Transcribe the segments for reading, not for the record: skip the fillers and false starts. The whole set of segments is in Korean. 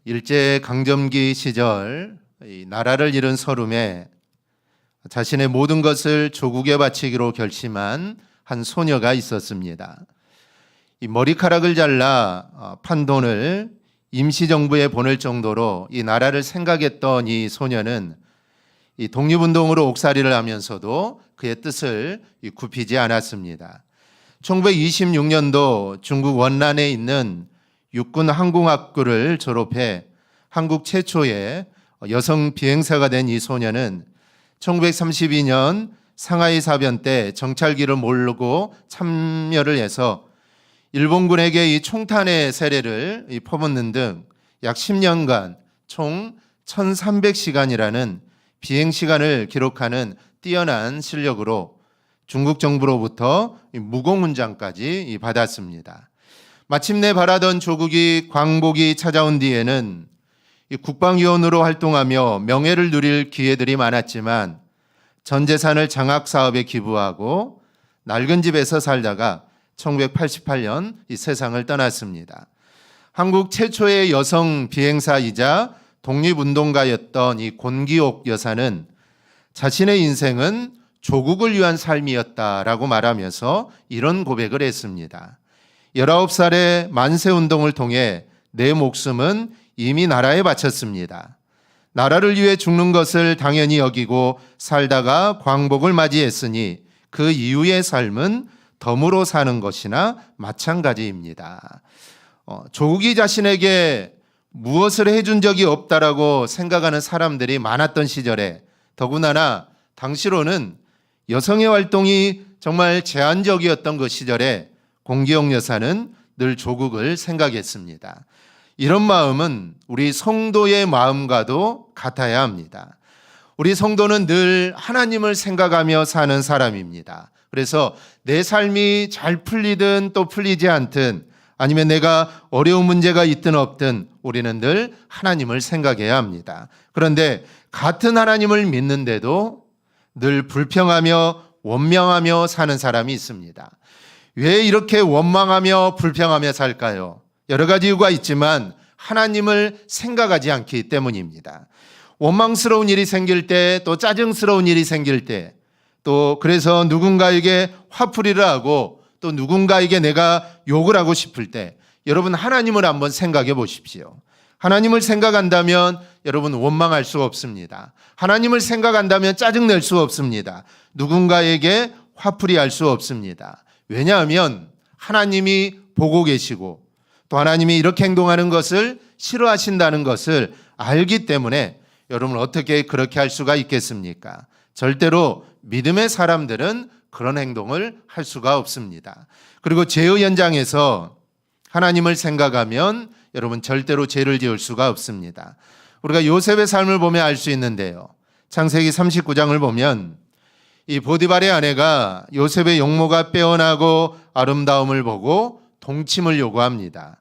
일제강점기 시절 이 나라를 잃은 서름에 자신의 모든 것을 조국에 바치기로 결심한 한 소녀가 있었습니다. 이 머리카락을 잘라 판돈을 임시정부에 보낼 정도로 이 나라를 생각했던 이 소녀는 이 독립운동으로 옥살이를 하면서도 그의 뜻을 굽히지 않았습니다. 1926년도 중국 원난에 있는 육군 항공학교를 졸업해 한국 최초의 여성 비행사가 된 이 소녀는 1932년 상하이 사변 때 정찰기를 몰고 참여를 해서 일본군에게 이 총탄의 세례를 퍼붓는 등 약 10년간 총 1300시간이라는 비행시간을 기록하는 뛰어난 실력으로 중국 정부로부터 무공훈장까지 받았습니다. 마침내 바라던 조국이 광복이 찾아온 뒤에는 국방위원으로 활동하며 명예를 누릴 기회들이 많았지만 전 재산을 장학사업에 기부하고 낡은 집에서 살다가 1988년 이 세상을 떠났습니다. 한국 최초의 여성 비행사이자 독립운동가였던 이 권기옥 여사는 자신의 인생은 조국을 위한 삶이었다라고 말하면서 이런 고백을 했습니다. 19살에 만세운동을 통해 내 목숨은 이미 나라에 바쳤습니다. 나라를 위해 죽는 것을 당연히 여기고 살다가 광복을 맞이했으니 그 이후의 삶은 덤으로 사는 것이나 마찬가지입니다. 조국이 자신에게 무엇을 해준 적이 없다라고 생각하는 사람들이 많았던 시절에 더구나 당시로는 여성의 활동이 정말 제한적이었던 그 시절에 권기옥 여사는 늘 조국을 생각했습니다. 이런 마음은 우리 성도의 마음과도 같아야 합니다. 우리 성도는 늘 하나님을 생각하며 사는 사람입니다. 그래서 내 삶이 잘 풀리든 또 풀리지 않든 아니면 내가 어려운 문제가 있든 없든 우리는 늘 하나님을 생각해야 합니다. 그런데 같은 하나님을 믿는데도 늘 불평하며 원망하며 사는 사람이 있습니다. 왜 이렇게 원망하며 불평하며 살까요? 여러 가지 이유가 있지만 하나님을 생각하지 않기 때문입니다. 원망스러운 일이 생길 때, 또 짜증스러운 일이 생길 때, 또 그래서 누군가에게 화풀이를 하고 또 누군가에게 내가 욕을 하고 싶을 때 여러분 하나님을 한번 생각해 보십시오. 하나님을 생각한다면 여러분 원망할 수 없습니다. 하나님을 생각한다면 짜증낼 수 없습니다. 누군가에게 화풀이할 수 없습니다. 왜냐하면 하나님이 보고 계시고 또 하나님이 이렇게 행동하는 것을 싫어하신다는 것을 알기 때문에 여러분 어떻게 그렇게 할 수가 있겠습니까? 절대로 믿음의 사람들은 그런 행동을 할 수가 없습니다. 그리고 죄의 현장에서 하나님을 생각하면 여러분 절대로 죄를 지을 수가 없습니다. 우리가 요셉의 삶을 보면 알 수 있는데요. 창세기 39장을 보면 이 보디발의 아내가 요셉의 용모가 빼어나고 아름다움을 보고 동침을 요구합니다.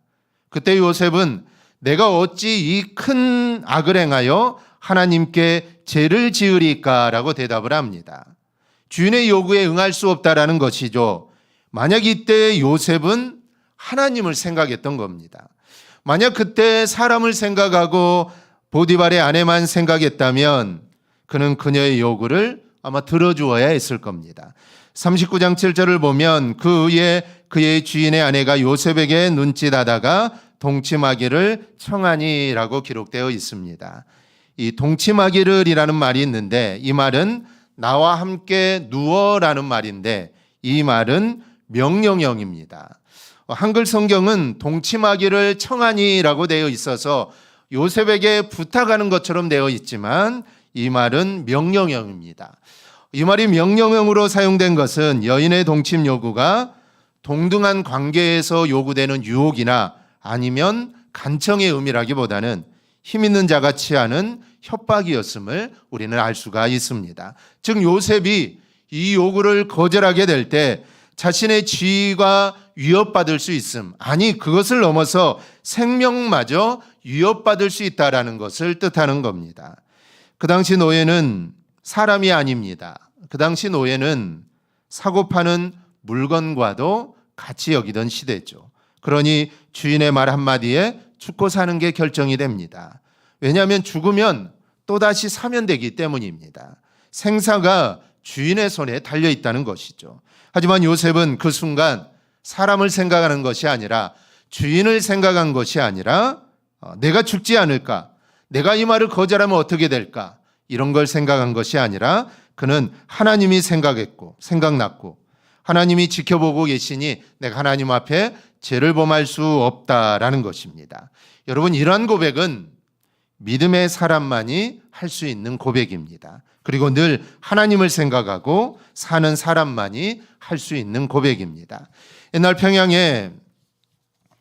그때 요셉은 내가 어찌 이 큰 악을 행하여 하나님께 죄를 지으리까라고 대답을 합니다. 주인의 요구에 응할 수 없다라는 것이죠. 만약 이때 요셉은 하나님을 생각했던 겁니다. 만약 그때 사람을 생각하고 보디발의 아내만 생각했다면 그는 그녀의 요구를 아마 들어주어야 했을 겁니다. 39장 7절을 보면 그 후에 그의 주인의 아내가 요셉에게 눈짓하다가 동침하기를 청하니라고 기록되어 있습니다. 이 동침하기를이라는 말이 있는데 이 말은 나와 함께 누워라는 말인데 이 말은 명령형입니다. 한글 성경은 동침하기를 청하니라고 되어 있어서 요셉에게 부탁하는 것처럼 되어 있지만 이 말은 명령형입니다. 이 말이 명령형으로 사용된 것은 여인의 동침 요구가 동등한 관계에서 요구되는 유혹이나 아니면 간청의 의미라기보다는 힘 있는 자가 취하는 협박이었음을 우리는 알 수가 있습니다. 즉 요셉이 이 요구를 거절하게 될 때 자신의 지위가 위협받을 수 있음, 아니 그것을 넘어서 생명마저 위협받을 수 있다라는 것을 뜻하는 겁니다. 그 당시 노예는 사람이 아닙니다. 그 당시 노예는 사고 파는 물건과도 같이 여기던 시대죠. 그러니 주인의 말 한마디에 죽고 사는 게 결정이 됩니다. 왜냐하면 죽으면 또다시 사면 되기 때문입니다. 생사가 주인의 손에 달려 있다는 것이죠. 하지만 요셉은 그 순간 사람을 생각하는 것이 아니라 주인을 생각한 것이 아니라 내가 죽지 않을까? 내가 이 말을 거절하면 어떻게 될까? 이런 걸 생각한 것이 아니라 그는 하나님이 생각났고 하나님이 지켜보고 계시니 내가 하나님 앞에 죄를 범할 수 없다라는 것입니다. 여러분, 이러한 고백은 믿음의 사람만이 할 수 있는 고백입니다. 그리고 늘 하나님을 생각하고 사는 사람만이 할 수 있는 고백입니다. 옛날 평양에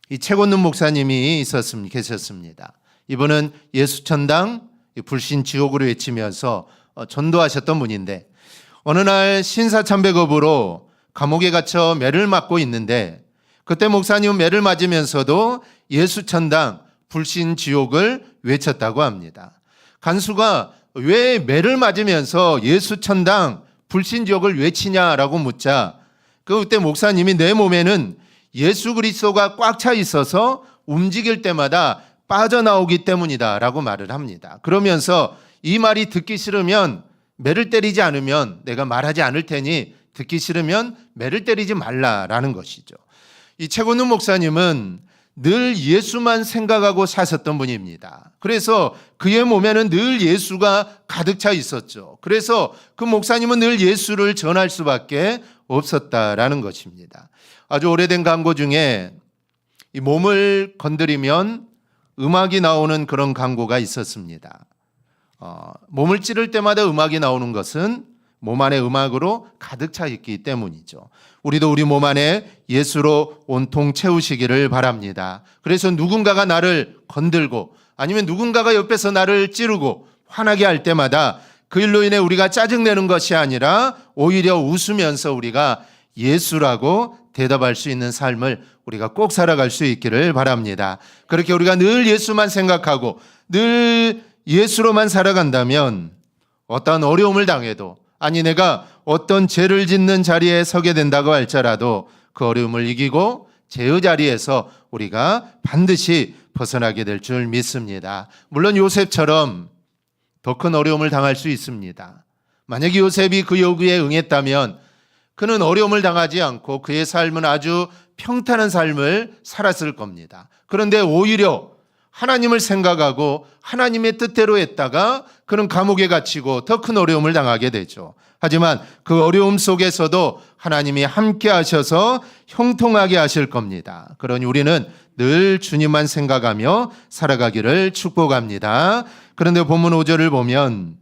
이 최곤눈 목사님이 계셨습니다. 이분은 예수천당 불신지옥으로 외치면서 전도하셨던 분인데 어느 날 신사참배급으로 감옥에 갇혀 매를 맞고 있는데 그때 목사님은 매를 맞으면서도 예수천당 불신지옥을 외쳤다고 합니다. 간수가 왜 매를 맞으면서 예수천당 불신지옥을 외치냐라고 묻자 그때 목사님이 내 몸에는 예수 그리스도가 꽉 차 있어서 움직일 때마다 빠져나오기 때문이다라고 말을 합니다. 그러면서 이 말이 듣기 싫으면 매를 때리지 않으면 내가 말하지 않을 테니 듣기 싫으면 매를 때리지 말라라는 것이죠. 이 최곤눈 목사님은 늘 예수만 생각하고 사셨던 분입니다. 그래서 그의 몸에는 늘 예수가 가득 차 있었죠. 그래서 그 목사님은 늘 예수를 전할 수밖에 없었다라는 것입니다. 아주 오래된 광고 중에 이 몸을 건드리면 음악이 나오는 그런 광고가 있었습니다. 몸을 찌를 때마다 음악이 나오는 것은 몸 안에 음악으로 가득 차 있기 때문이죠. 우리도 우리 몸 안에 예수로 온통 채우시기를 바랍니다. 그래서 누군가가 나를 건들고 아니면 누군가가 옆에서 나를 찌르고 화나게 할 때마다 그 일로 인해 우리가 짜증내는 것이 아니라 오히려 웃으면서 우리가 예수라고 대답할 수 있는 삶을 우리가 꼭 살아갈 수 있기를 바랍니다. 그렇게 우리가 늘 예수만 생각하고 늘 예수로만 살아간다면 어떤 어려움을 당해도 아니 내가 어떤 죄를 짓는 자리에 서게 된다고 할지라도 그 어려움을 이기고 죄의 자리에서 우리가 반드시 벗어나게 될 줄 믿습니다. 물론 요셉처럼 더 큰 어려움을 당할 수 있습니다. 만약에 요셉이 그 요구에 응했다면 그는 어려움을 당하지 않고 그의 삶은 아주 평탄한 삶을 살았을 겁니다. 그런데 오히려 하나님을 생각하고 하나님의 뜻대로 했다가 그는 감옥에 갇히고 더 큰 어려움을 당하게 되죠. 하지만 그 어려움 속에서도 하나님이 함께 하셔서 형통하게 하실 겁니다. 그러니 우리는 늘 주님만 생각하며 살아가기를 축복합니다. 그런데 본문 5절을 보면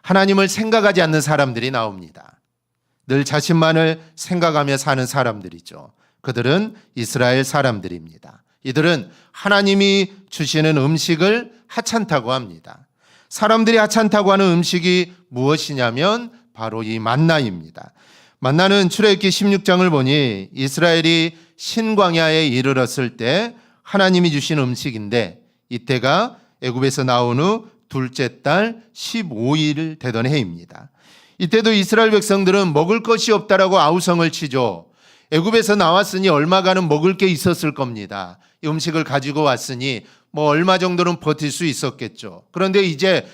하나님을 생각하지 않는 사람들이 나옵니다. 늘 자신만을 생각하며 사는 사람들이죠. 그들은 이스라엘 사람들입니다. 이들은 하나님이 주시는 음식을 하찮다고 합니다. 사람들이 하찮다고 하는 음식이 무엇이냐면 바로 이 만나입니다. 만나는 출애굽기 16장을 보니 이스라엘이 신광야에 이르렀을 때 하나님이 주신 음식인데 이때가 애굽에서 나온 후 둘째 달 15일 되던 해입니다. 이때도 이스라엘 백성들은 먹을 것이 없다라고 아우성을 치죠. 애굽에서 나왔으니 얼마간은 먹을 게 있었을 겁니다. 이 음식을 가지고 왔으니 얼마 정도는 버틸 수 있었겠죠. 그런데 이제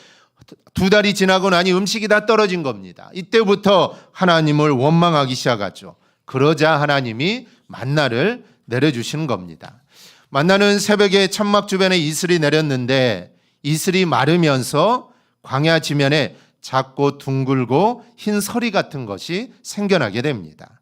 2달이 지나고 나니 음식이 다 떨어진 겁니다. 이때부터 하나님을 원망하기 시작하죠. 그러자 하나님이 만나를 내려주시는 겁니다. 만나는 새벽에 천막 주변에 이슬이 내렸는데 이슬이 마르면서 광야 지면에 작고 둥글고 흰 서리 같은 것이 생겨나게 됩니다.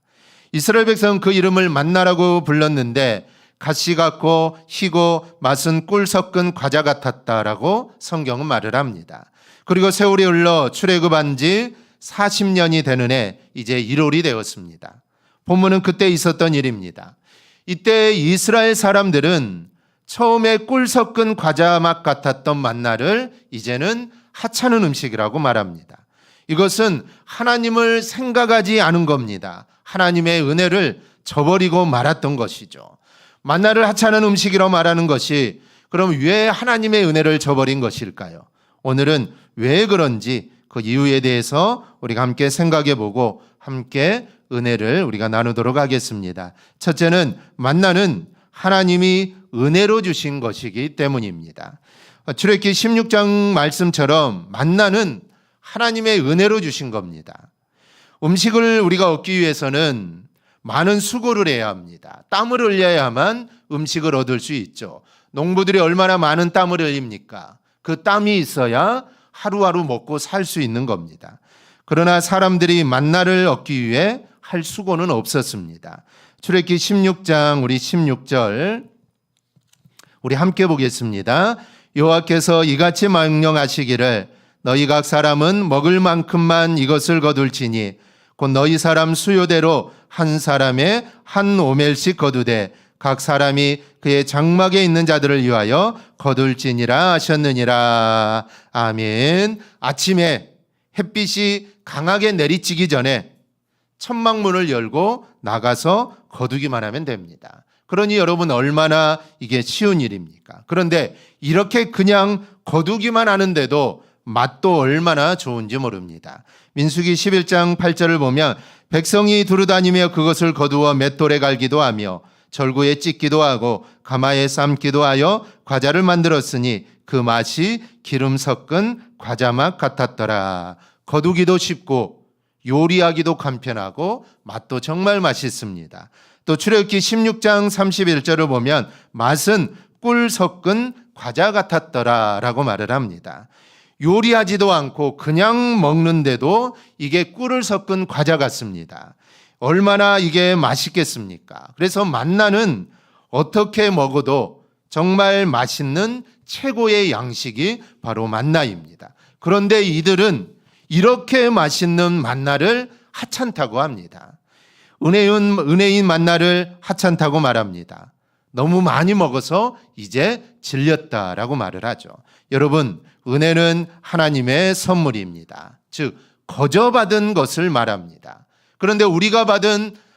이스라엘 백성은 그 이름을 만나라고 불렀는데 가시 같고 희고 맛은 꿀 섞은 과자 같았다라고 성경은 말을 합니다. 그리고 세월이 흘러 출애굽한 지 40년이 되는 해 이제 1월이 되었습니다. 본문은 그때 있었던 일입니다. 이때 이스라엘 사람들은 처음에 꿀 섞은 과자 맛 같았던 만나를 이제는 하찮은 음식이라고 말합니다. 이것은 하나님을 생각하지 않은 겁니다. 하나님의 은혜를 저버리고 말았던 것이죠. 만나를 하찮은 음식이라고 말하는 것이 그럼 왜 하나님의 은혜를 저버린 것일까요? 오늘은 왜 그런지 그 이유에 대해서 우리가 함께 생각해 보고 함께 은혜를 우리가 나누도록 하겠습니다. 첫째는 만나는 하나님이 은혜로 주신 것이기 때문입니다. 출애굽기 16장 말씀처럼 만나는 하나님의 은혜로 주신 겁니다. 음식을 우리가 얻기 위해서는 많은 수고를 해야 합니다. 땀을 흘려야만 음식을 얻을 수 있죠. 농부들이 얼마나 많은 땀을 흘립니까? 그 땀이 있어야 하루하루 먹고 살 수 있는 겁니다. 그러나 사람들이 만나를 얻기 위해 할 수고는 없었습니다. 출애굽기 16장 우리 16절 우리 함께 보겠습니다. 여호와께서 이같이 명령하시기를 너희 각 사람은 먹을 만큼만 이것을 거둘지니 곧 너희 사람 수요대로 한 사람에 한 오멜씩 거두되 각 사람이 그의 장막에 있는 자들을 위하여 거둘지니라 하셨느니라. 아멘. 아침에 햇빛이 강하게 내리쬐기 전에 천막문을 열고 나가서 거두기만 하면 됩니다. 그러니 여러분 얼마나 이게 쉬운 일입니까? 그런데 이렇게 그냥 거두기만 하는데도 맛도 얼마나 좋은지 모릅니다. 민수기 11장 8절을 보면 백성이 두루다니며 그것을 거두어 맷돌에 갈기도 하며 절구에 찢기도 하고 가마에 삶기도 하여 과자를 만들었으니 그 맛이 기름 섞은 과자맛 같았더라. 거두기도 쉽고 요리하기도 간편하고 맛도 정말 맛있습니다. 또 출애굽기 16장 31절을 보면 맛은 꿀 섞은 과자 같았더라 라고 말을 합니다. 요리하지도 않고 그냥 먹는데도 이게 꿀을 섞은 과자 같습니다. 얼마나 이게 맛있겠습니까? 그래서 만나는 어떻게 먹어도 정말 맛있는 최고의 양식이 바로 만나입니다. 그런데 이들은 이렇게 맛있는 만나를 하찮다고 합니다. 은혜인 만나를 하찮다고 말합니다. 너무 많이 먹어서 이제 질렸다라고 말을 하죠. 여러분, 은혜는 하나님의 선물입니다. 즉 거저받은 것을 말합니다. 그런데 우리가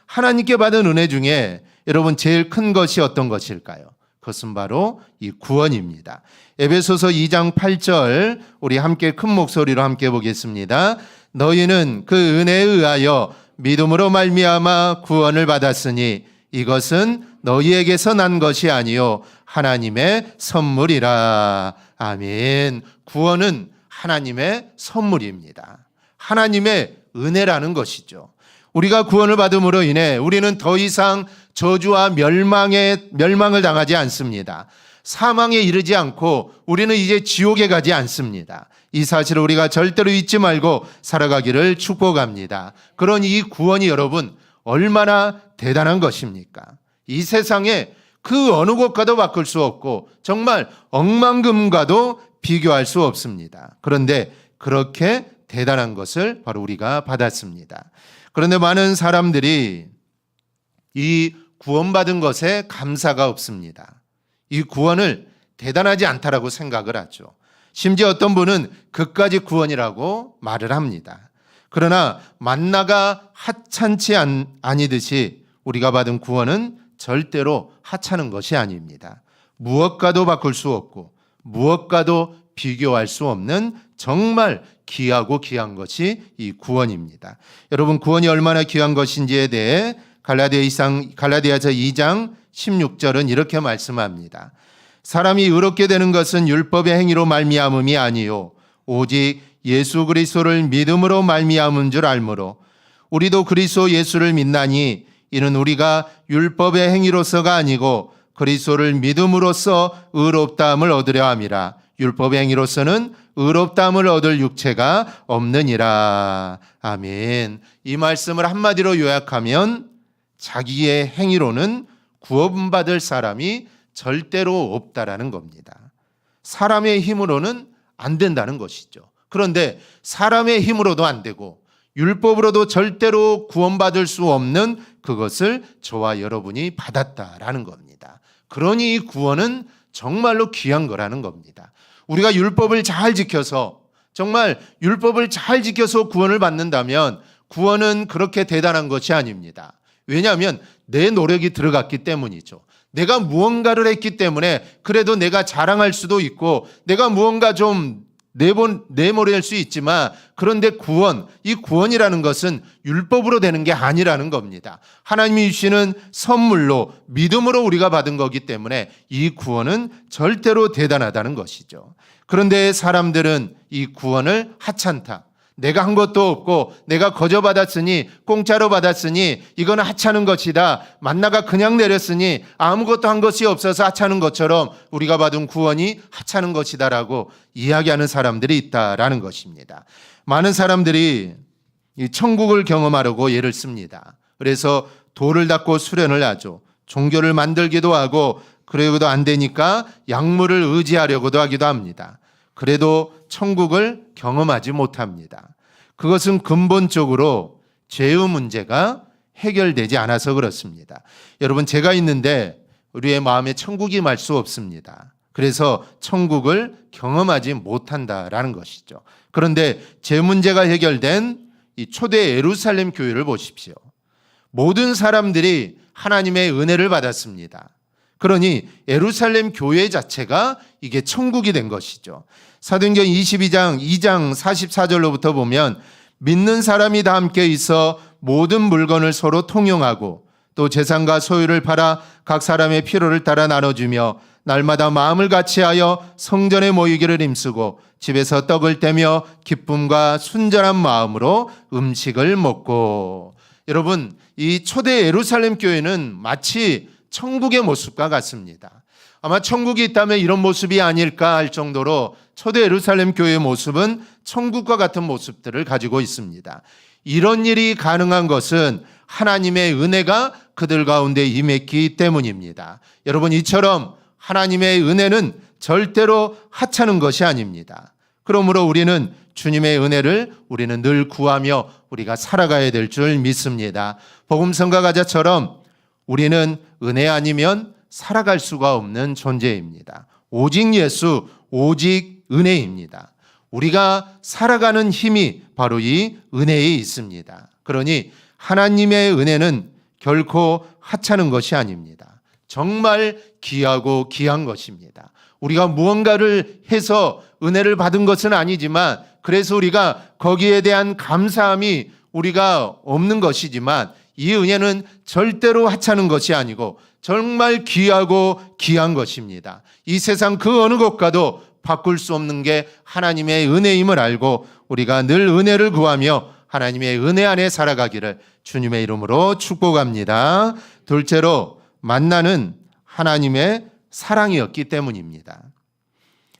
하나님께 받은 은혜 중에 여러분 제일 큰 것이 어떤 것일까요? 그것은 바로 이 구원입니다. 에베소서 2장 8절 우리 함께 큰 목소리로 함께 보겠습니다. 너희는 그 은혜에 의하여 믿음으로 말미암아 구원을 받았으니 이것은 너희에게서 난 것이 아니요 하나님의 선물이라. 아멘. 구원은 하나님의 선물입니다. 하나님의 은혜라는 것이죠. 우리가 구원을 받음으로 인해 우리는 더 이상 저주와 멸망을 당하지 않습니다. 사망에 이르지 않고 우리는 이제 지옥에 가지 않습니다. 이 사실을 우리가 절대로 잊지 말고 살아가기를 축복합니다. 그러니 이 구원이 여러분 얼마나 대단한 것입니까? 이 세상에 그 어느 것과도 바꿀 수 없고 정말 억만금과도 비교할 수 없습니다. 그런데 그렇게 대단한 것을 바로 우리가 받았습니다. 그런데 많은 사람들이 이 구원받은 것에 감사가 없습니다. 이 구원을 대단하지 않다라고 생각을 하죠. 심지어 어떤 분은 그까지 구원이라고 말을 합니다. 그러나 만나가 하찮지 아니듯이 우리가 받은 구원은 절대로 하찮은 것이 아닙니다. 무엇과도 바꿀 수 없고 무엇과도 비교할 수 없는 정말 귀하고 귀한 것이 이 구원입니다. 여러분 구원이 얼마나 귀한 것인지에 대해 갈라디아서 2장 16절은 이렇게 말씀합니다. 사람이 의롭게 되는 것은 율법의 행위로 말미암음이 아니요 오직 예수 그리스도를 믿음으로 말미암은 줄 알므로 우리도 그리스도 예수를 믿나니 이는 우리가 율법의 행위로서가 아니고 그리스도를 믿음으로써 의롭다함을 얻으려 함이라. 율법의 행위로서는 의롭다함을 얻을 육체가 없느니라. 아멘. 이 말씀을 한마디로 요약하면 자기의 행위로는 구원받을 사람이 절대로 없다라는 겁니다. 사람의 힘으로는 안 된다는 것이죠. 그런데 사람의 힘으로도 안 되고 율법으로도 절대로 구원받을 수 없는 그것을 저와 여러분이 받았다라는 겁니다. 그러니 이 구원은 정말로 귀한 거라는 겁니다. 우리가 율법을 잘 지켜서 정말 율법을 잘 지켜서 구원을 받는다면 구원은 그렇게 대단한 것이 아닙니다. 왜냐하면 내 노력이 들어갔기 때문이죠. 내가 무언가를 했기 때문에 그래도 내가 자랑할 수도 있고 내가 무언가 좀 내모낼 수 있지만 그런데 이 구원이라는 것은 율법으로 되는 게 아니라는 겁니다. 하나님이 주시는 선물로 믿음으로 우리가 받은 거기 때문에 이 구원은 절대로 대단하다는 것이죠. 그런데 사람들은 이 구원을 하찮다. 내가 한 것도 없고 내가 거저 받았으니 공짜로 받았으니 이거는 하찮은 것이다. 만나가 그냥 내렸으니 아무것도 한 것이 없어서 하찮은 것처럼 우리가 받은 구원이 하찮은 것이다라고 이야기하는 사람들이 있다라는 것입니다. 많은 사람들이 이 천국을 경험하려고 예를 씁니다. 그래서 돌을 닦고 수련을 하죠. 종교를 만들기도 하고 그러고도 안 되니까 약물을 의지하려고도 하기도 합니다. 그래도 천국을 경험하지 못합니다. 그것은 근본적으로 죄의 문제가 해결되지 않아서 그렇습니다. 여러분, 제가 있는데 우리의 마음에 천국이 말 수 없습니다. 그래서 천국을 경험하지 못한다라는 것이죠. 그런데 죄 문제가 해결된 이 초대 예루살렘 교회를 보십시오. 모든 사람들이 하나님의 은혜를 받았습니다. 그러니 예루살렘 교회 자체가 이게 천국이 된 것이죠. 사도행전 22장 2장 44절로부터 보면 믿는 사람이 다 함께 있어 모든 물건을 서로 통용하고 또 재산과 소유를 팔아 각 사람의 필요를 따라 나눠주며 날마다 마음을 같이하여 성전에 모이기를 힘쓰고 집에서 떡을 떼며 기쁨과 순전한 마음으로 음식을 먹고. 여러분, 이 초대 예루살렘 교회는 마치 천국의 모습과 같습니다. 아마 천국이 있다면 이런 모습이 아닐까 할 정도로 초대 예루살렘 교회의 모습은 천국과 같은 모습들을 가지고 있습니다. 이런 일이 가능한 것은 하나님의 은혜가 그들 가운데 임했기 때문입니다. 여러분, 이처럼 하나님의 은혜는 절대로 하찮은 것이 아닙니다. 그러므로 우리는 주님의 은혜를 우리는 늘 구하며 우리가 살아가야 될 줄 믿습니다. 복음성가 가자처럼 우리는 은혜 아니면 살아갈 수가 없는 존재입니다. 오직 예수, 오직 은혜입니다. 우리가 살아가는 힘이 바로 이 은혜에 있습니다. 그러니 하나님의 은혜는 결코 하찮은 것이 아닙니다. 정말 귀하고 귀한 것입니다. 우리가 무언가를 해서 은혜를 받은 것은 아니지만 그래서 우리가 거기에 대한 감사함이 우리가 없는 것이지만 이 은혜는 절대로 하찮은 것이 아니고 정말 귀하고 귀한 것입니다. 이 세상 그 어느 것과도 바꿀 수 없는 게 하나님의 은혜임을 알고 우리가 늘 은혜를 구하며 하나님의 은혜 안에 살아가기를 주님의 이름으로 축복합니다. 둘째로 만나는 하나님의 사랑이었기 때문입니다.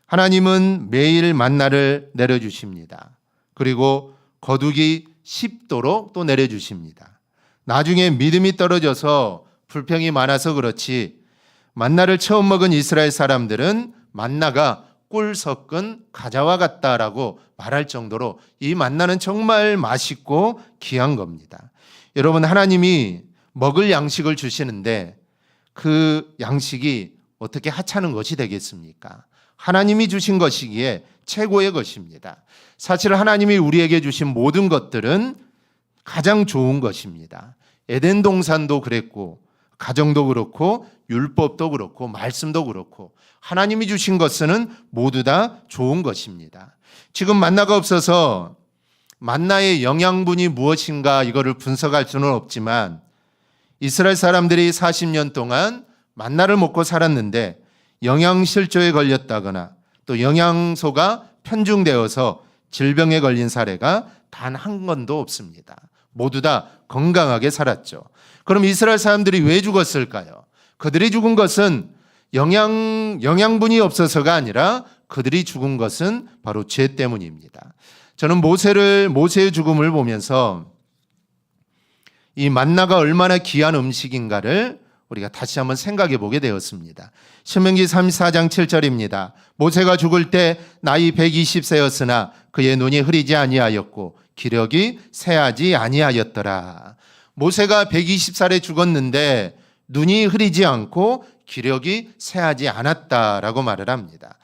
하나님은 매일 만나를 내려주십니다. 그리고 거두기 쉽도록 또 내려주십니다. 나중에 믿음이 떨어져서 불평이 많아서 그렇지 만나를 처음 먹은 이스라엘 사람들은 만나가 꿀 섞은 과자와 같다라고 말할 정도로 이 만나는 정말 맛있고 귀한 겁니다. 여러분, 하나님이 먹을 양식을 주시는데 그 양식이 어떻게 하찮은 것이 되겠습니까? 하나님이 주신 것이기에 최고의 것입니다. 사실 하나님이 우리에게 주신 모든 것들은 가장 좋은 것입니다. 에덴 동산도 그랬고 가정도 그렇고 율법도 그렇고 말씀도 그렇고 하나님이 주신 것은 모두 다 좋은 것입니다. 지금 만나가 없어서 만나의 영양분이 무엇인가 이거를 분석할 수는 없지만 이스라엘 사람들이 40년 동안 만나를 먹고 살았는데 영양실조에 걸렸다거나 또 영양소가 편중되어서 질병에 걸린 사례가 단 한 건도 없습니다. 모두 다 건강하게 살았죠. 그럼 이스라엘 사람들이 왜 죽었을까요? 그들이 죽은 것은 영양분이 없어서가 아니라 그들이 죽은 것은 바로 죄 때문입니다. 저는 모세의 죽음을 보면서 이 만나가 얼마나 귀한 음식인가를 우리가 다시 한번 생각해 보게 되었습니다. 신명기 34장 7절입니다. 모세가 죽을 때 나이 120세였으나 그의 눈이 흐리지 아니하였고 기력이 쇠하지 아니하였더라. 모세가 120살에 죽었는데 눈이 흐리지 않고 기력이 쇠하지 않았다라고 말을 합니다.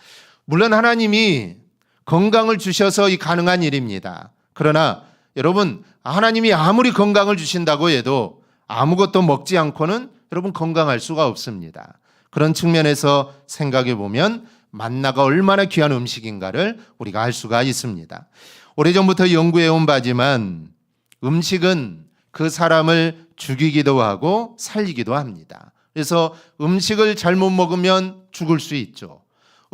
물론 하나님이 건강을 주셔서 이 가능한 일입니다. 그러나 여러분, 하나님이 아무리 건강을 주신다고 해도 아무것도 먹지 않고는 여러분 건강할 수가 없습니다. 그런 측면에서 생각해 보면 만나가 얼마나 귀한 음식인가를 우리가 알 수가 있습니다. 오래전부터 연구해온 바지만 음식은 그 사람을 죽이기도 하고 살리기도 합니다. 그래서 음식을 잘못 먹으면 죽을 수 있죠.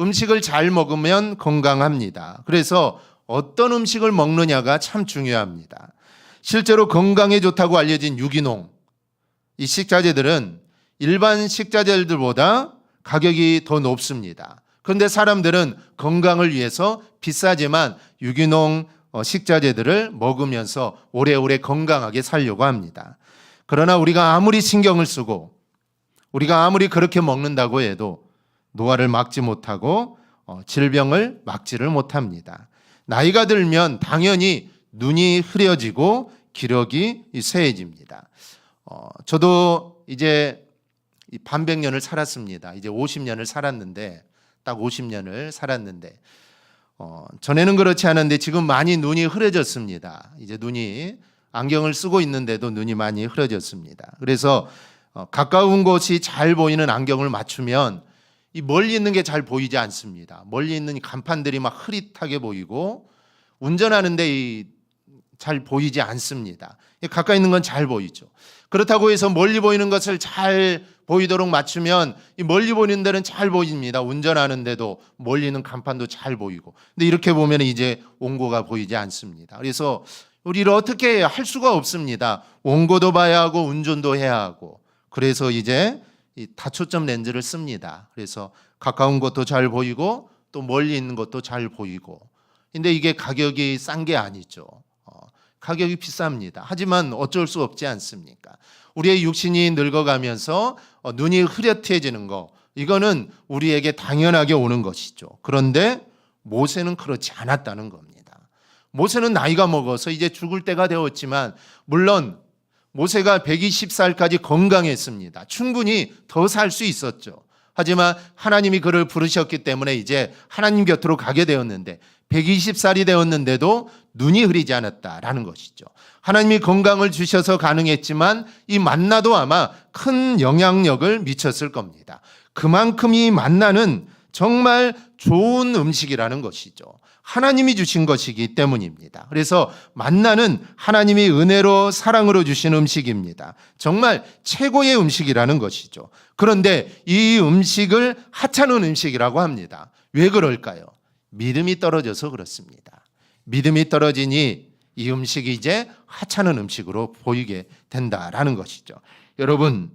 음식을 잘 먹으면 건강합니다. 그래서 어떤 음식을 먹느냐가 참 중요합니다. 실제로 건강에 좋다고 알려진 유기농, 이 식자재들은 일반 식자재들보다 가격이 더 높습니다. 그런데 사람들은 건강을 위해서 비싸지만 유기농 식자재들을 먹으면서 오래오래 건강하게 살려고 합니다. 그러나 우리가 아무리 신경을 쓰고 우리가 아무리 그렇게 먹는다고 해도 노화를 막지 못하고 질병을 막지를 못합니다. 나이가 들면 당연히 눈이 흐려지고 기력이 쇠해집니다. 저도 이제 반백년을 살았습니다. 이제 50년을 살았는데 딱 50년을 살았는데 전에는 그렇지 않은데 지금 많이 눈이 흐려졌습니다. 이제 눈이 안경을 쓰고 있는데도 눈이 많이 흐려졌습니다. 그래서 가까운 곳이 잘 보이는 안경을 맞추면 이 멀리 있는 게 잘 보이지 않습니다. 멀리 있는 간판들이 막 흐릿하게 보이고 운전하는데 잘 보이지 않습니다. 가까이 있는 건 잘 보이죠. 그렇다고 해서 멀리 보이는 것을 잘 보이도록 맞추면 이 멀리 보이는 데는 잘 보입니다. 운전하는데도 멀리 있는 간판도 잘 보이고. 근데 이렇게 보면 이제 원고가 보이지 않습니다. 그래서 우리를 어떻게 할 수가 없습니다. 원고도 봐야 하고 운전도 해야 하고. 그래서 이제 이 다초점 렌즈를 씁니다. 그래서 가까운 것도 잘 보이고 또 멀리 있는 것도 잘 보이고. 근데 이게 가격이 싼 게 아니죠. 가격이 비쌉니다. 하지만 어쩔 수 없지 않습니까? 우리의 육신이 늙어가면서 눈이 흐릿해지는 거, 이거는 우리에게 당연하게 오는 것이죠. 그런데 모세는 그렇지 않았다는 겁니다. 모세는 나이가 먹어서 이제 죽을 때가 되었지만 물론 모세가 120살까지 건강했습니다. 충분히 더 살 수 있었죠. 하지만 하나님이 그를 부르셨기 때문에 이제 하나님 곁으로 가게 되었는데 120살이 되었는데도 눈이 흐리지 않았다라는 것이죠. 하나님이 건강을 주셔서 가능했지만 이 만나도 아마 큰 영향력을 미쳤을 겁니다. 그만큼 이 만나는 정말 좋은 음식이라는 것이죠. 하나님이 주신 것이기 때문입니다. 그래서 만나는 하나님이 은혜로 사랑으로 주신 음식입니다. 정말 최고의 음식이라는 것이죠. 그런데 이 음식을 하찮은 음식이라고 합니다. 왜 그럴까요? 믿음이 떨어져서 그렇습니다. 믿음이 떨어지니 이 음식이 이제 하찮은 음식으로 보이게 된다라는 것이죠. 여러분,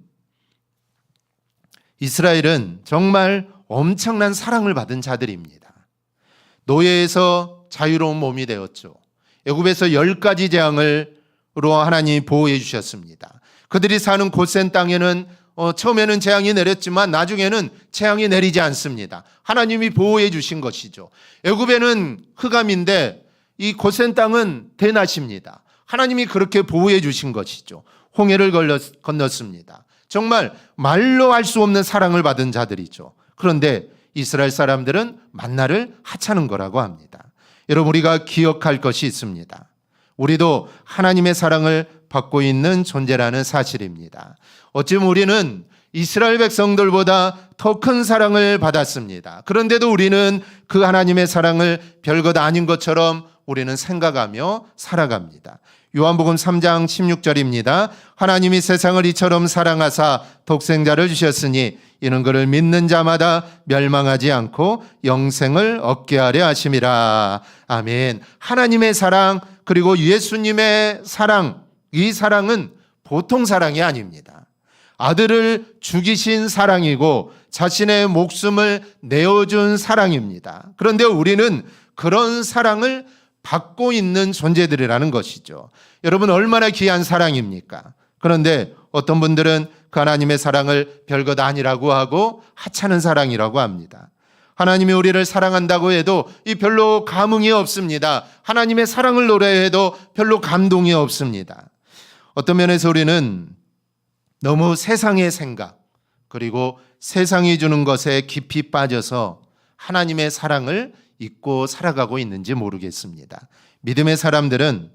이스라엘은 정말 엄청난 사랑을 받은 자들입니다. 노예에서 자유로운 몸이 되었죠. 애굽에서 10가지 재앙으로 하나님이 보호해 주셨습니다. 그들이 사는 고센 땅에는 처음에는 재앙이 내렸지만 나중에는 재앙이 내리지 않습니다. 하나님이 보호해 주신 것이죠. 애굽에는 흑암인데 이 고센 땅은 대낮입니다. 하나님이 그렇게 보호해 주신 것이죠. 홍해를 건넜습니다. 정말 말로 할 수 없는 사랑을 받은 자들이죠. 그런데 이스라엘 사람들은 만나를 하찮은 거라고 합니다. 여러분, 우리가 기억할 것이 있습니다. 우리도 하나님의 사랑을 받고 있는 존재라는 사실입니다. 어찌보면 우리는 이스라엘 백성들보다 더 큰 사랑을 받았습니다. 그런데도 우리는 그 하나님의 사랑을 별것 아닌 것처럼 우리는 생각하며 살아갑니다. 요한복음 3장 16절입니다. 하나님이 세상을 이처럼 사랑하사 독생자를 주셨으니 이는 그를 믿는 자마다 멸망하지 않고 영생을 얻게 하려 하심이라. 아멘. 하나님의 사랑 그리고 예수님의 사랑, 이 사랑은 보통 사랑이 아닙니다. 아들을 죽이신 사랑이고 자신의 목숨을 내어준 사랑입니다. 그런데 우리는 그런 사랑을 받고 있는 존재들이라는 것이죠. 여러분, 얼마나 귀한 사랑입니까? 그런데 어떤 분들은 그 하나님의 사랑을 별것 아니라고 하고 하찮은 사랑이라고 합니다. 하나님이 우리를 사랑한다고 해도 이 별로 감흥이 없습니다. 하나님의 사랑을 노래해도 별로 감동이 없습니다. 어떤 면에서 우리는 너무 세상의 생각 그리고 세상이 주는 것에 깊이 빠져서 하나님의 사랑을 잊고 살아가고 있는지 모르겠습니다. 믿음의 사람들은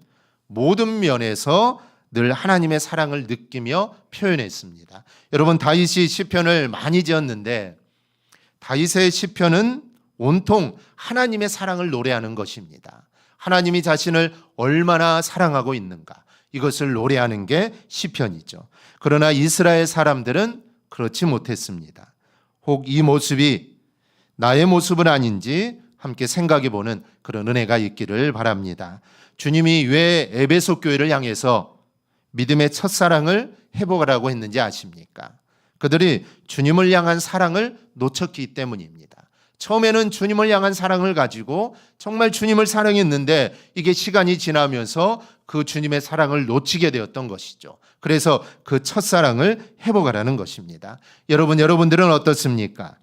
모든 면에서 늘 하나님의 사랑을 느끼며 표현했습니다. 여러분, 다윗이 시편을 많이 지었는데 다윗의 시편은 온통 하나님의 사랑을 노래하는 것입니다. 하나님이 자신을 얼마나 사랑하고 있는가, 이것을 노래하는 게 시편이죠. 그러나 이스라엘 사람들은 그렇지 못했습니다. 혹 이 모습이 나의 모습은 아닌지 함께 생각해 보는 그런 은혜가 있기를 바랍니다. 주님이 왜 에베소 교회를 향해서 믿음의 첫사랑을 회복하라고 했는지 아십니까? 그들이 주님을 향한 사랑을 놓쳤기 때문입니다. 처음에는 주님을 향한 사랑을 가지고 정말 주님을 사랑했는데 이게 시간이 지나면서 그 주님의 사랑을 놓치게 되었던 것이죠. 그래서 그 첫사랑을 회복하라는 것입니다. 여러분들은 어떻습니까?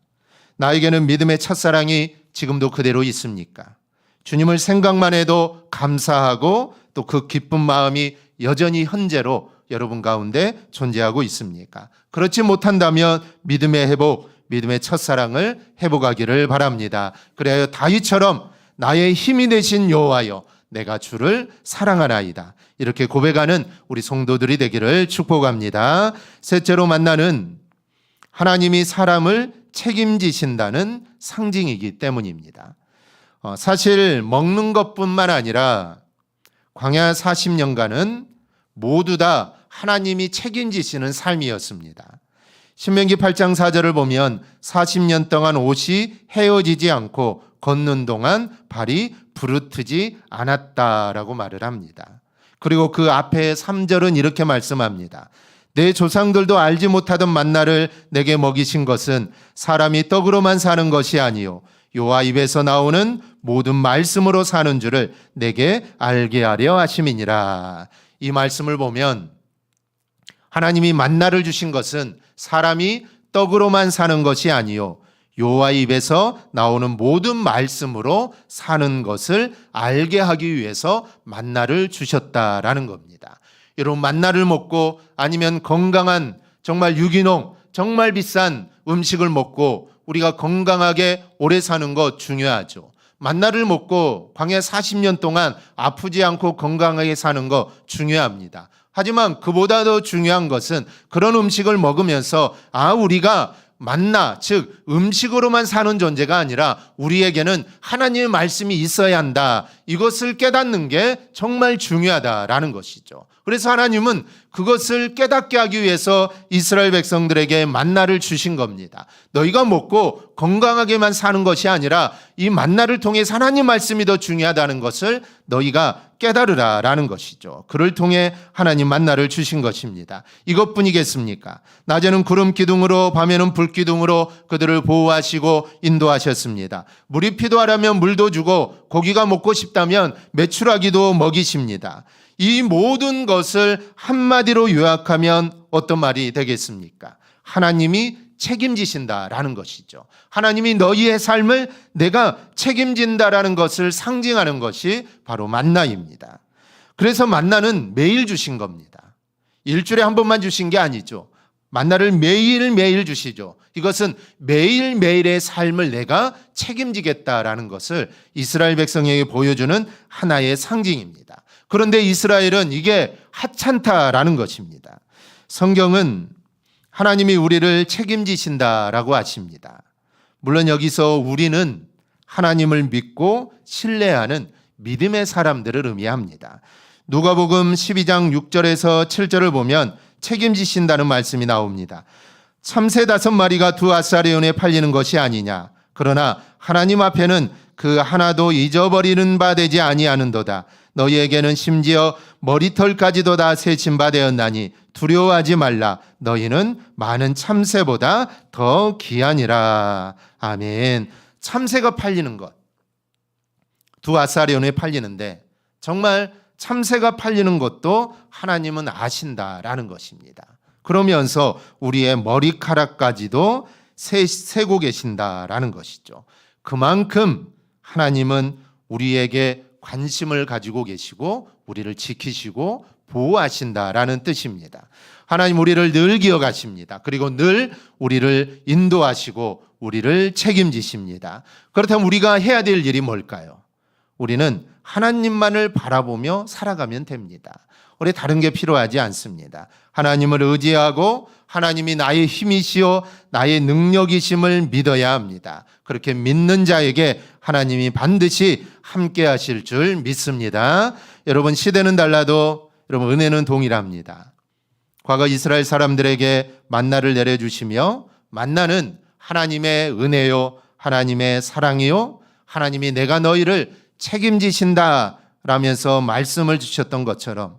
나에게는 믿음의 첫사랑이 지금도 그대로 있습니까? 주님을 생각만 해도 감사하고 또 그 기쁜 마음이 여전히 현재로 여러분 가운데 존재하고 있습니까? 그렇지 못한다면 믿음의 회복, 믿음의 첫사랑을 회복하기를 바랍니다. 그래야 다윗처럼 나의 힘이 되신 여호와여, 내가 주를 사랑하나이다, 이렇게 고백하는 우리 성도들이 되기를 축복합니다. 셋째로, 만나는 하나님이 사람을 책임지신다는 상징이기 때문입니다. 사실 먹는 것뿐만 아니라 광야 40년간은 모두 다 하나님이 책임지시는 삶이었습니다. 신명기 8장 4절을 보면 40년 동안 옷이 헤어지지 않고 걷는 동안 발이 부르트지 않았다라고 말을 합니다. 그리고 그 앞에 3절은 이렇게 말씀합니다. 내 조상들도 알지 못하던 만나를 내게 먹이신 것은 사람이 떡으로만 사는 것이 아니요 여호와 입에서 나오는 모든 말씀으로 사는 줄을 내게 알게 하려 하심이니라. 이 말씀을 보면 하나님이 만나를 주신 것은 사람이 떡으로만 사는 것이 아니요 여호와 입에서 나오는 모든 말씀으로 사는 것을 알게 하기 위해서 만나를 주셨다라는 겁니다. 여러분, 만나를 먹고 아니면 건강한 정말 유기농 정말 비싼 음식을 먹고 우리가 건강하게 오래 사는 것 중요하죠. 만나를 먹고 광야 40년 동안 아프지 않고 건강하게 사는 것 중요합니다. 하지만 그보다 더 중요한 것은 그런 음식을 먹으면서 우리가 만나, 즉 음식으로만 사는 존재가 아니라 우리에게는 하나님의 말씀이 있어야 한다, 이것을 깨닫는 게 정말 중요하다라는 것이죠. 그래서 하나님은 그것을 깨닫게 하기 위해서 이스라엘 백성들에게 만나를 주신 겁니다. 너희가 먹고 건강하게만 사는 것이 아니라 이 만나를 통해 하나님 말씀이 더 중요하다는 것을 너희가 깨달으라라는 것이죠. 그를 통해 하나님 만나를 주신 것입니다. 이것뿐이겠습니까? 낮에는 구름 기둥으로 밤에는 불 기둥으로 그들을 보호하시고 인도하셨습니다. 물이 피도하려면 물도 주고 고기가 먹고 싶다면 메추라기도 먹이십니다. 이 모든 것을 한마디로 요약하면 어떤 말이 되겠습니까? 하나님이 책임지신다라는 것이죠. 하나님이 너희의 삶을 내가 책임진다라는 것을 상징하는 것이 바로 만나입니다. 그래서 만나는 매일 주신 겁니다. 일주일에 한 번만 주신 게 아니죠. 만나를 매일매일 주시죠. 이것은 매일매일의 삶을 내가 책임지겠다라는 것을 이스라엘 백성에게 보여주는 하나의 상징입니다. 그런데 이스라엘은 이게 하찮다라는 것입니다. 성경은 하나님이 우리를 책임지신다라고 하십니다. 물론 여기서 우리는 하나님을 믿고 신뢰하는 믿음의 사람들을 의미합니다. 누가복음 12장 6절에서 7절을 보면 책임지신다는 말씀이 나옵니다. 참새 5마리가 두 아사리온에 팔리는 것이 아니냐. 그러나 하나님 앞에는 그 하나도 잊어버리는 바 되지 아니하는도다. 너희에게는 심지어 머리털까지도 다 세친 바 되었나니 두려워하지 말라. 너희는 많은 참새보다 더 귀하니라. 아멘. 참새가 팔리는 것, 두 아사리온에 팔리는데 정말 참새가 팔리는 것도 하나님은 아신다라는 것입니다. 그러면서 우리의 머리카락까지도 세고 계신다라는 것이죠. 그만큼 하나님은 우리에게 관심을 가지고 계시고 우리를 지키시고 보호하신다라는 뜻입니다. 하나님 우리를 늘 기억하십니다. 그리고 늘 우리를 인도하시고 우리를 책임지십니다. 그렇다면 우리가 해야 될 일이 뭘까요? 우리는 하나님만을 바라보며 살아가면 됩니다. 우리 다른 게 필요하지 않습니다. 하나님을 의지하고 하나님이 나의 힘이시요 나의 능력이심을 믿어야 합니다. 그렇게 믿는 자에게 하나님이 반드시 함께 하실 줄 믿습니다. 여러분, 시대는 달라도 여러분 은혜는 동일합니다. 과거 이스라엘 사람들에게 만나를 내려주시며 만나는 하나님의 은혜요 하나님의 사랑이요 하나님이 내가 너희를 책임지신다 라면서 말씀을 주셨던 것처럼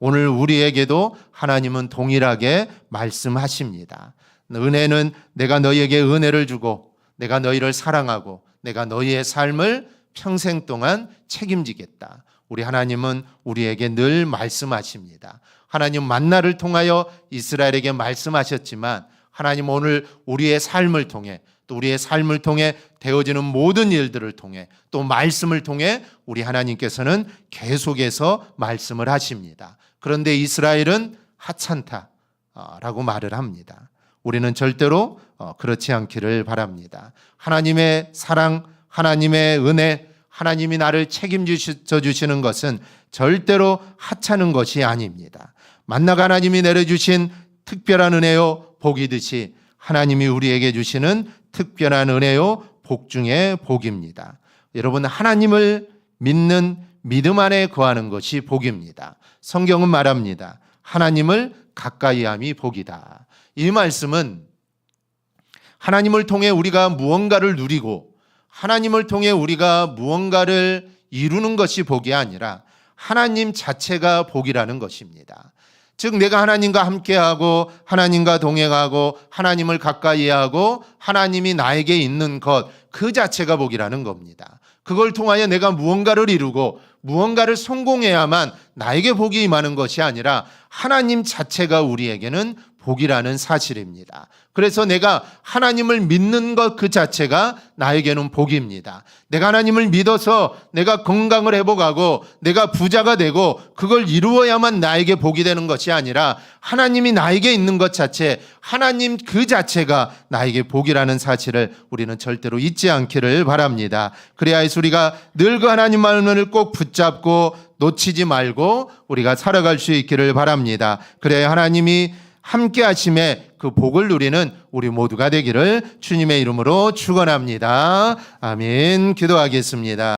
오늘 우리에게도 하나님은 동일하게 말씀하십니다. 은혜는 내가 너희에게 은혜를 주고 내가 너희를 사랑하고 내가 너희의 삶을 평생 동안 책임지겠다. 우리 하나님은 우리에게 늘 말씀하십니다. 하나님 만나를 통하여 이스라엘에게 말씀하셨지만 하나님 오늘 우리의 삶을 통해 또 우리의 삶을 통해 되어지는 모든 일들을 통해 또 말씀을 통해 우리 하나님께서는 계속해서 말씀을 하십니다. 그런데 이스라엘은 하찮다라고 말을 합니다. 우리는 절대로 그렇지 않기를 바랍니다. 하나님의 사랑, 하나님의 은혜, 하나님이 나를 책임져 주시는 것은 절대로 하찮은 것이 아닙니다. 만나가 하나님이 내려주신 특별한 은혜요 복이듯이 하나님이 우리에게 주시는 특별한 은혜요 복 중에 복입니다. 여러분, 하나님을 믿는 믿음 안에 거하는 것이 복입니다. 성경은 말합니다. 하나님을 가까이함이 복이다. 이 말씀은 하나님을 통해 우리가 무언가를 누리고 하나님을 통해 우리가 무언가를 이루는 것이 복이 아니라 하나님 자체가 복이라는 것입니다. 즉 내가 하나님과 함께하고 하나님과 동행하고 하나님을 가까이하고 하나님이 나에게 있는 것 그 자체가 복이라는 겁니다. 그걸 통하여 내가 무언가를 이루고 무언가를 성공해야만 나에게 복이 임하는 것이 아니라 하나님 자체가 우리에게는 복이라는 사실입니다. 그래서 내가 하나님을 믿는 것 그 자체가 나에게는 복입니다. 내가 하나님을 믿어서 내가 건강을 회복하고 내가 부자가 되고 그걸 이루어야만 나에게 복이 되는 것이 아니라 하나님이 나에게 있는 것 자체, 하나님 그 자체가 나에게 복이라는 사실을 우리는 절대로 잊지 않기를 바랍니다. 그래야 해서 우리가 늘 그 하나님만을 꼭 붙잡고 놓치지 말고 우리가 살아갈 수 있기를 바랍니다. 그래야 하나님이 함께 하심에 그 복을 누리는 우리 모두가 되기를 주님의 이름으로 축원합니다. 아멘. 기도하겠습니다.